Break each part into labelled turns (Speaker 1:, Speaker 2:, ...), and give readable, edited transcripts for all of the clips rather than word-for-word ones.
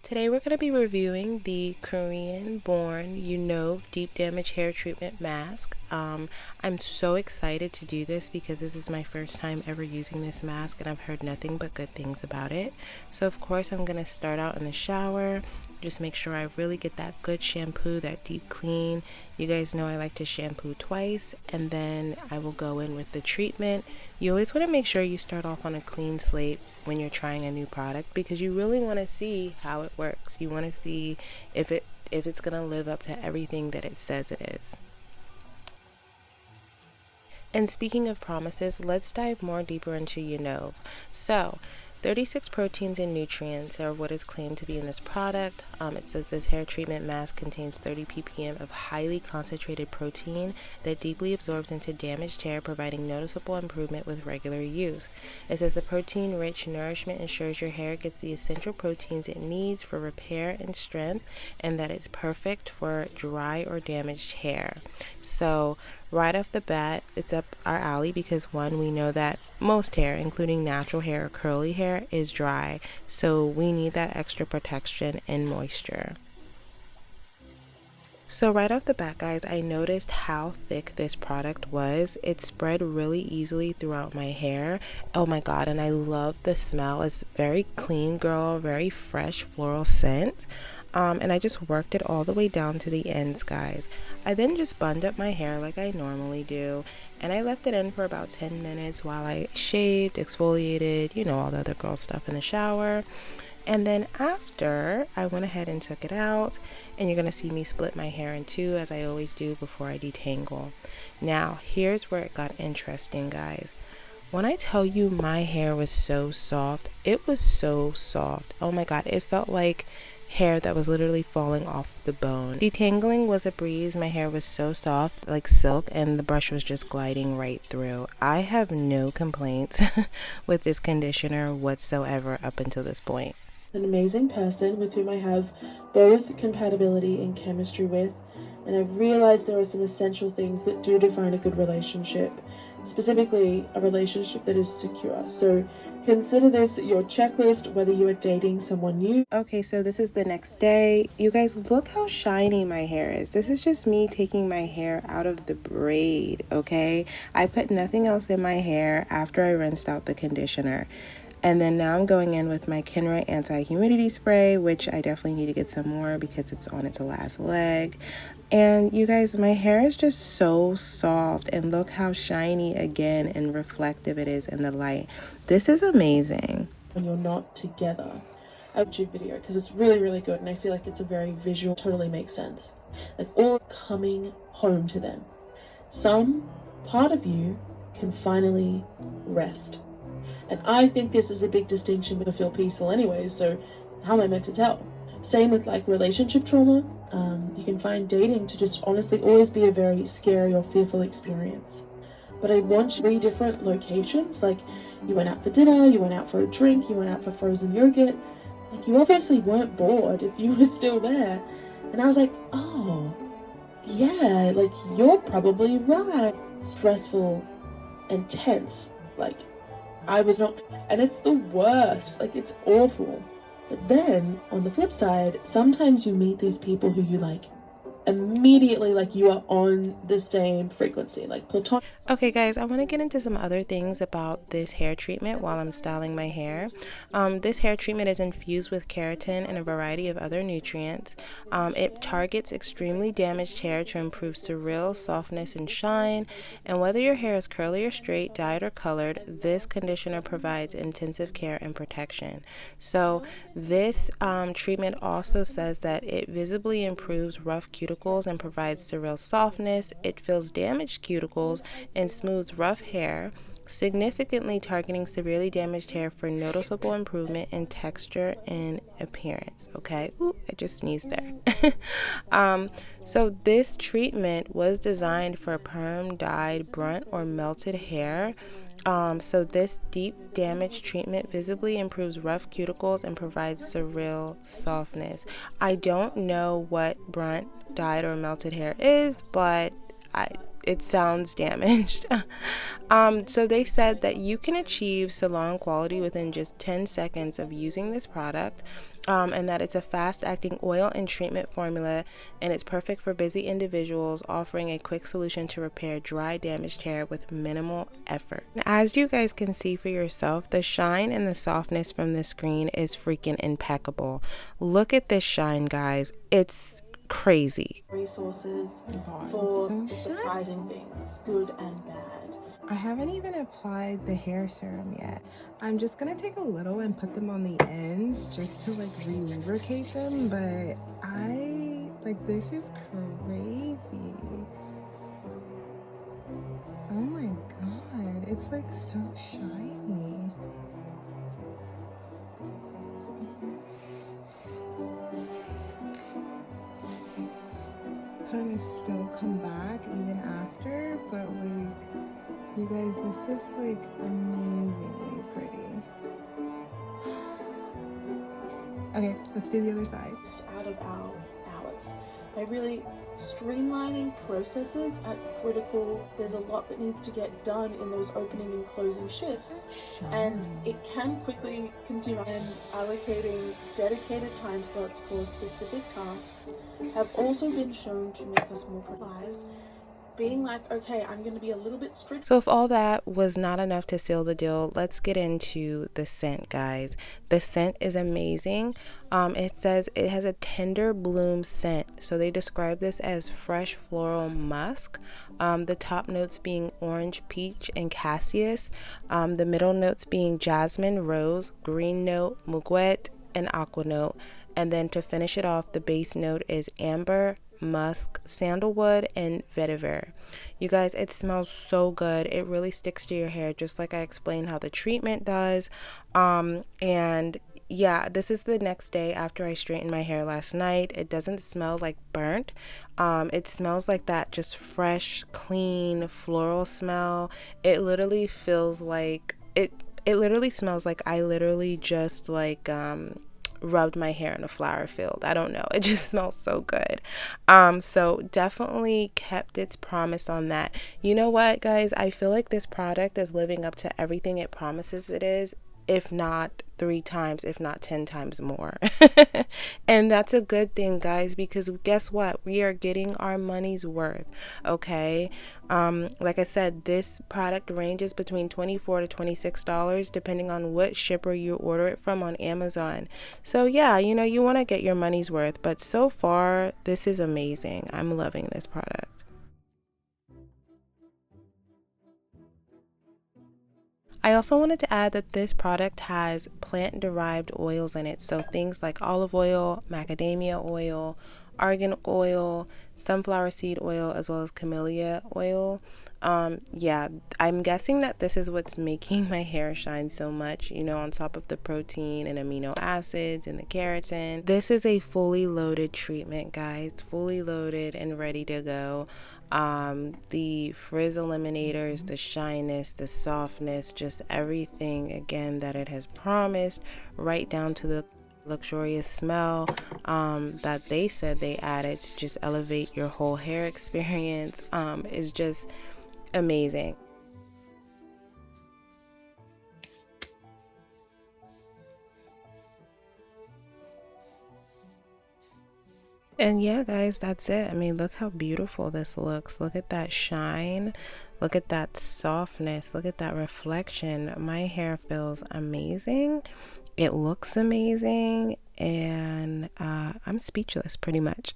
Speaker 1: Today we're going to be reviewing the Korean-born UNOVE Deep Damage Hair Treatment Mask. I'm so excited to do this because this is my first time ever using this mask and I've heard nothing but good things about it. So of course I'm going to start out in the shower. Just make sure I really get that good shampoo, that deep clean. You guys know I like to shampoo twice, and then I will go in with the treatment. You always want to make sure you start off on a clean slate when you're trying a new product because you really want to see how it works. You want to see if it's going to live up to everything that it says it is. And speaking of promises, let's dive more deeper into UNOVE. So, 36 proteins and nutrients are what is claimed to be in this product. It says this hair treatment mask contains 30 ppm of highly concentrated protein that deeply absorbs into damaged hair, providing noticeable improvement with regular use. It says the protein-rich nourishment ensures your hair gets the essential proteins it needs for repair and strength, and that it's perfect for dry or damaged hair. So right off the bat, it's up our alley because one, we know that most hair, including natural hair or curly hair, is dry, so we need that extra protection and moisture. So right off the bat, guys, I noticed how thick this product was. It spread really easily throughout my hair. Oh my god, and I love the smell. It's very clean, girl, very fresh floral scent. And I just worked it all the way down to the ends, guys. I then just bunned up my hair like I normally do, and I left it in for about 10 minutes while I shaved, exfoliated, you know, all the other girl stuff in the shower. And then after, I went ahead and took it out, and you're going to see me split my hair in two as I always do before I detangle. Now, here's where it got interesting, guys. When I tell you my hair was so soft, it was so soft. Oh my god, it felt like hair that was literally falling off the bone. Detangling was a breeze. My hair was so soft like silk and the brush was just gliding right through. I have no complaints with this conditioner whatsoever up until this point.
Speaker 2: An amazing person with whom I have both compatibility and chemistry with, and I've realized there are some essential things that do define a good relationship, specifically a relationship that is secure. So consider this your checklist whether you are dating someone new.
Speaker 1: Okay, so this is the next day. You guys, look how shiny my hair is. This is just me taking my hair out of the braid, okay? I put nothing else in my hair after I rinsed out the conditioner. And then now I'm going in with my Kenra anti-humidity spray, which I definitely need to get some more because it's on its last leg. And you guys, my hair is just so soft, and look how shiny again and reflective it is in the light. This is amazing.
Speaker 2: When you're not together. A YouTube video because it's really good, and I feel like it's a very visual, totally makes sense. Like all coming home to them. Some part of you can finally rest. And I think this is a big distinction to feel peaceful anyways, so how am I meant to tell? Same with like relationship trauma. You can find dating to just honestly always be a very scary or fearful experience. But I want 3 different locations, like you went out for dinner, you went out for a drink, you went out for frozen yogurt. Like you obviously weren't bored if you were still there. And I was like, oh, yeah, like you're probably right. Stressful and tense, like I was not, and it's the worst, like it's awful. But then on the flip side, sometimes you meet these people who you like immediately, like you are on the same frequency, like platonic.
Speaker 1: Okay guys, I want to get into some other things about this hair treatment while I'm styling my hair. This hair treatment is infused with keratin and a variety of other nutrients. It targets extremely damaged hair to improve surreal softness and shine. And whether your hair is curly or straight, dyed or colored, this conditioner provides intensive care and protection. So this treatment also says that it visibly improves rough cuticles and provides surreal softness. It fills damaged cuticles and smooths rough hair, significantly targeting severely damaged hair for noticeable improvement in texture and appearance. Okay, ooh, I just sneezed there. So this treatment was designed for perm, dyed, brunt, or melted hair. So this deep damage treatment visibly improves rough cuticles and provides surreal softness. I don't know what brunt, dyed, or melted hair is, but it sounds damaged. So they said that you can achieve salon quality within just 10 seconds of using this product. and that it's a fast-acting oil and treatment formula, and it's perfect for busy individuals, offering a quick solution to repair dry, damaged hair with minimal effort. As you guys can see for yourself, the shine and the softness from the screen is freaking impeccable. Look at this shine, guys. It's crazy.
Speaker 2: Resources
Speaker 1: God,
Speaker 2: for
Speaker 1: so
Speaker 2: the surprising things, good and bad.
Speaker 1: I haven't even applied the hair serum yet. I'm just gonna take a little and put them on the ends just to like re-lubricate them, but this is crazy. Oh my god, it's like so shiny. Kind of still come back even after, but like, you guys, this is like amazingly pretty. Okay, let's do the other side.
Speaker 2: Out of our hours. By really streamlining processes at critical, there's a lot that needs to get done in those opening and closing shifts. And it can quickly consume, and allocating dedicated time slots for specific tasks have also been shown to make us more productive. Being like, okay, I'm going to be a little bit strict.
Speaker 1: So if all that was not enough to seal the deal, let's get into the scent, guys. The scent is amazing. It says it has a tender bloom scent. So they describe this as fresh floral musk. The top notes being orange, peach, and cassis. The middle notes being jasmine, rose, green note, mugwort, and aqua note. And then to finish it off, the base note is amber, musk, sandalwood, and vetiver. You guys, it smells so good. It really sticks to your hair, just like I explained how the treatment does. And yeah, this is the next day after I straightened my hair last night. It doesn't smell like burnt. It smells like that just fresh, clean, floral smell. It literally feels like it literally smells like I literally just like rubbed my hair in a flower field. I don't know, it just smells so good. So definitely kept its promise on that. You know what, guys, I feel like this product is living up to everything it promises it is, if not 3 times, if not 10 times more. And that's a good thing, guys, because guess what? We are getting our money's worth, okay? Like I said, this product ranges between $24 to $26 depending on what shipper you order it from on Amazon. So yeah, you know, you want to get your money's worth, but so far this is amazing. I'm loving this product. I also wanted to add that this product has plant-derived oils in it, so things like olive oil, macadamia oil, argan oil, sunflower seed oil, as well as camellia oil. Yeah, I'm guessing that this is what's making my hair shine so much, you know, on top of the protein and amino acids and the keratin. This is a fully loaded treatment, guys, fully loaded and ready to go. The frizz eliminators, the shyness, the softness, just everything again that it has promised, right down to the luxurious smell that they said they added to just elevate your whole hair experience, is just amazing. And yeah, guys, that's it. I mean, look how beautiful this looks. Look at that shine. Look at that softness. Look at that reflection. My hair feels amazing. It looks amazing. And I'm speechless pretty much.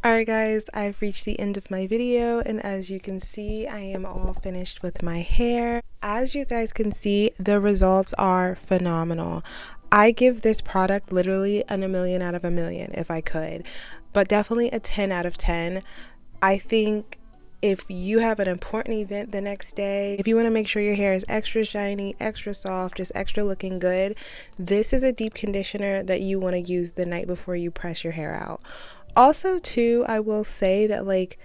Speaker 1: Alright guys, I've reached the end of my video, and as you can see, I am all finished with my hair. As you guys can see, the results are phenomenal. I give this product literally a million out of a million if I could, but definitely a 10 out of 10. I think if you have an important event the next day, if you want to make sure your hair is extra shiny, extra soft, just extra looking good, this is a deep conditioner that you want to use the night before you press your hair out. Also too, I will say that like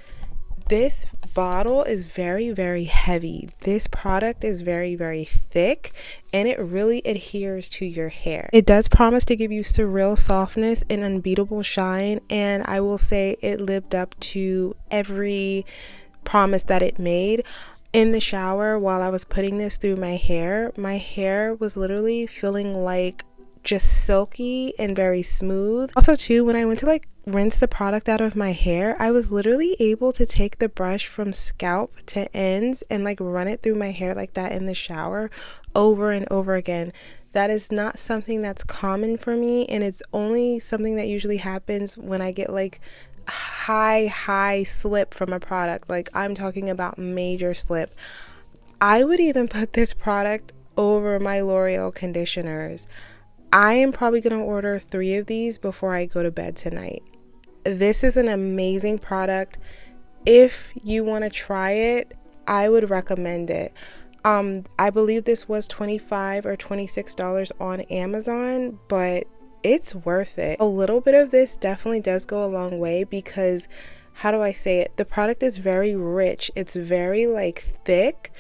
Speaker 1: This bottle is very, very heavy. This product is very, very thick, and it really adheres to your hair. It does promise to give you surreal softness and unbeatable shine, and I will say it lived up to every promise that it made. In the shower, while I was putting this through my hair was literally feeling like just silky and very smooth. Also too, when I went to like rinse the product out of my hair, I was literally able to take the brush from scalp to ends and like run it through my hair like that in the shower over and over again. That is not something that's common for me, and it's only something that usually happens when I get like high slip from a product. Like, I'm talking about major slip. I would even put this product over my L'Oreal conditioners. I am probably going to order 3 of these before I go to bed tonight. This is an amazing product. If you want to try it, I would recommend it. I believe this was $25 or $26 on Amazon, but it's worth it. A little bit of this definitely does go a long way because, how do I say it? The product is very rich. It's very like thick.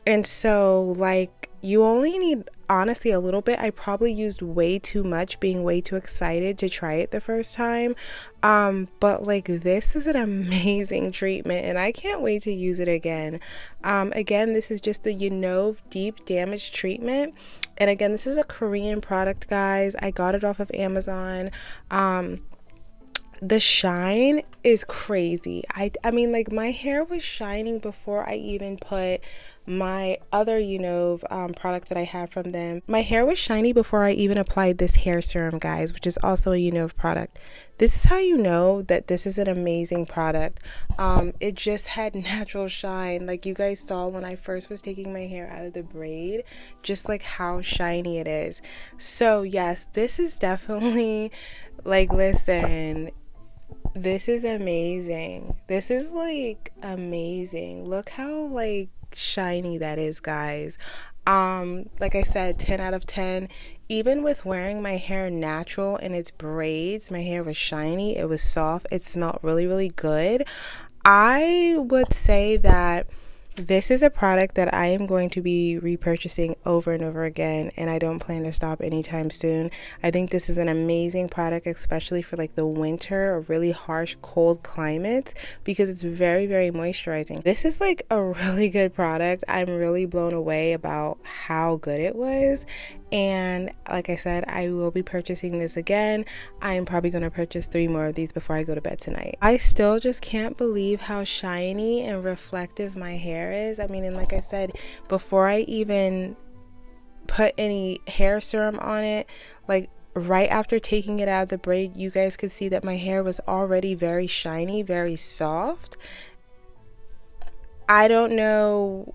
Speaker 1: And so like you only need honestly a little bit. I probably used way too much, being way too excited to try it the first time. But like, this is an amazing treatment and I can't wait to use it again. Again, this is just the UNOVE Deep Damage Treatment. And again, this is a Korean product, guys. I got it off of Amazon. The shine is crazy. I mean, like, my hair was shining before I even put my other UNOVE product that I have from them. My hair was shiny before I even applied this hair serum, guys, which is also a UNOVE product. This is how you know that this is an amazing product. It just had natural shine. Like you guys saw when I first was taking my hair out of the braid, just like how shiny it is. So yes, this is definitely like, listen, this is amazing. This is like amazing. Look how like shiny that is, guys. Like I said, 10 out of 10. Even with wearing my hair natural in its braids, my hair was shiny, it was soft, it smelled really, really good. I would say that this is a product that I am going to be repurchasing over and over again, and I don't plan to stop anytime soon. I think this is an amazing product, especially for like the winter or really harsh cold climates, because it's very, very moisturizing. This is like a really good product. I'm really blown away about how good it was. And like I said, I will be purchasing this again. I am probably going to purchase 3 more of these before I go to bed tonight. I still just can't believe how shiny and reflective my hair is. I mean, and like I said, before I even put any hair serum on it, like right after taking it out of the braid, you guys could see that my hair was already very shiny, very soft. I don't know.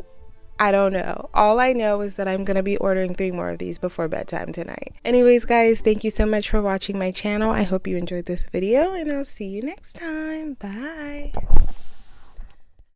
Speaker 1: All I know is that I'm going to be ordering 3 more of these before bedtime tonight. Anyways, guys, thank you so much for watching my channel. I hope you enjoyed this video, and I'll see you next time. Bye.